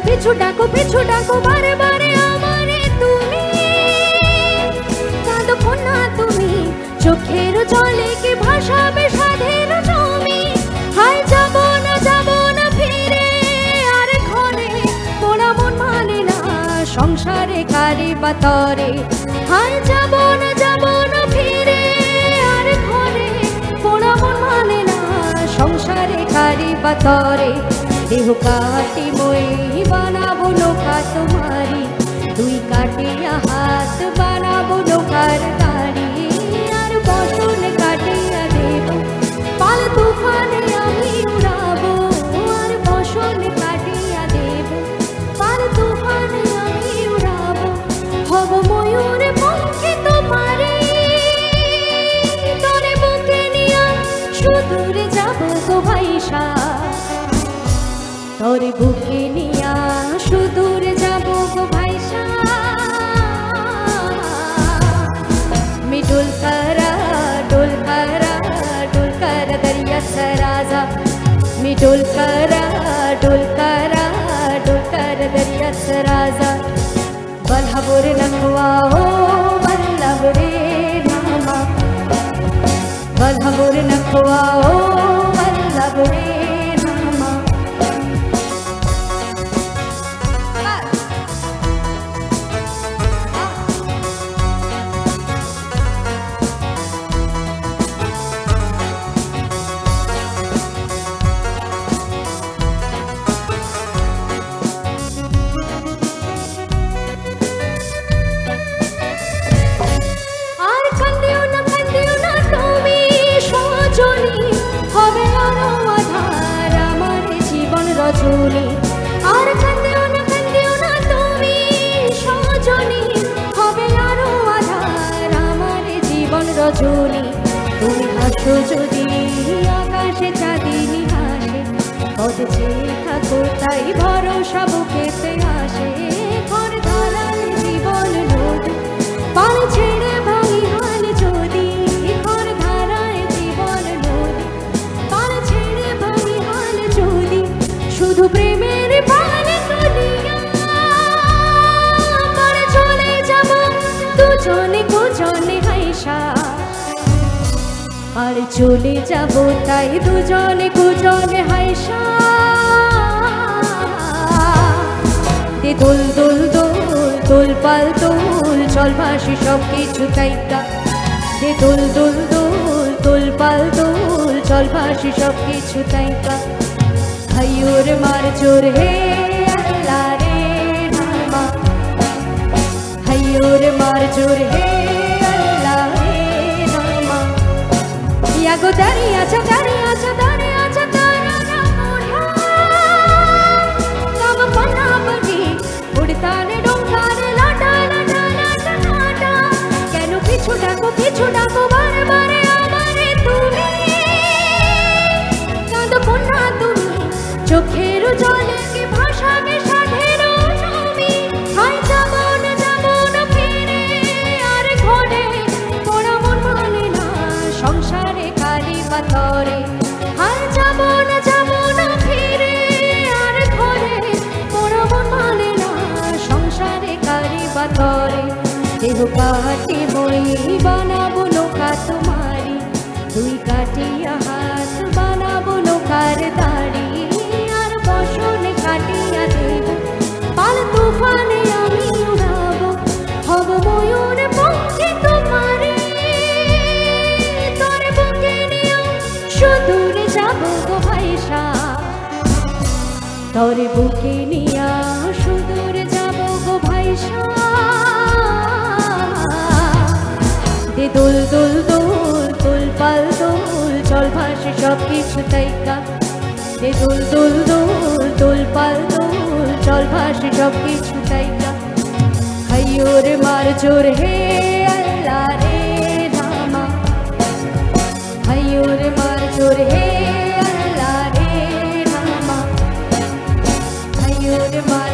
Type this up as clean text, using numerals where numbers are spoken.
পিছু ডাকো বারে বারে আমারে তুমি, কাঁদো না তুমি, চোখের জলে কি ভাসাবে সাধের জমি। হায় যাব না ফিরে আর ঘরে, পোড়া মন মানে না সংসারে কারে বাতরে। হায় যাব না ফিরে আর ঘরে, পোড়া মন মানে না সংসারে কারে বাতরে। দেহ কাটি মই বানাবো নৌকা তোমারি, দুই কাটিয়া হাত বানাবো নৌকার গাড়ি। আর বসন কাটিয়া দেব পাল তুফানে আমি উড়াবো, আর বসন কাটিয়া দেব পাল তুফানে আমি উড়াবো। হব ময়ূর পঙ্খে তোমারে, তোরে বুকে নিয়া সুদূরে যাব গো ভাইসা, তোরে বুকে নিয়া সুদূরে যাব গো ভাইসা। मी डोलकरा दरिया सराजा, मी डोलकरा दरिया सराजा। बल्हबोर नखवाओ बल्लभ रे नामा, बल्हबोर नखवाओ बल्लभ रे नामा। রজনী আর কান্দিও না তুমি সজনী, হবে আরো আধার আমার জীবন রজনী। তুমি হাসো যদি আকাশে চাঁদিনী হাসে, পদে চেয়ে থাকো তাই ভরসা বুকেতে আসে। ঘর ধারার জীবন নদী পাল ছেড়ে ভাঙি হাল যদি, ঘর ধারায় জীবন নদী পাল ছেড়ে ভাঙি হাল যদি। শুধু প্রেমের পাল তুলিয়া পরে চলে যাব দুজনে কুজনে হাইসা, আর চলে যাব তাই দুজনে কুজনে হাইসা। দে দোল দোল দোল দোল পাল দোল চল ভাসি সব কিছু তাইকা। দে দোল দোল দোল দোল পাল দোল চল ভাসি সব কিছু তাইকা। হাইয়োর মার জোর হে আল্লাহ রে নামা, হাইয়োর মার জোর হে আল্লাহ রে নামা। ইয়া গো দাঁড়িয়ে আছা তারা না মোড়া, কাম পানা বনি উড়তানে ডোঙ্গারে লাটা লাটা লাটা লাটা। কেন পিছু ডাকো বারে বারে আমারে তুমি, কাঁদো না তুমি, চোখের জলে কি ভাসাবে সাধের জমি। হায় যাব না ফিরে আর ঘরে, পোড়া মন মানে না সংসারে কারি পাথরে। হায় যাব না ফিরে আর ঘরে, পোড়া মন মানে না সংসারে কারি পাথরে। দেহ কাটি মই বানাবো নৌকা তোমারি, দুই কাটিয়া হাত বানাবো নৌকার দাড়ি। আর বসন কাটিয়া দেব পাল তুফানে আমি উড়াবো, হব ময়ূর পঙ্খে তোমারে, তোরে বুকে নিয়া সুদূরে যাব গো ভাইসা, তোরে বুকে নিয়া সুদূরে যাব গো ভাইসা। দে দোল দোল দোল দোল পাল দোল চল ভাসি সব কিছু তাইকা। দে দোল দোল দোল দোল পাল দোল চল ভাসি সব কিছু তাইকা। হাইয়োর মার জোর হে আল্লাহ রে নামা, হাইয়োর মার জোর হে আল্লাহ রে নামা, হাইয়োর মার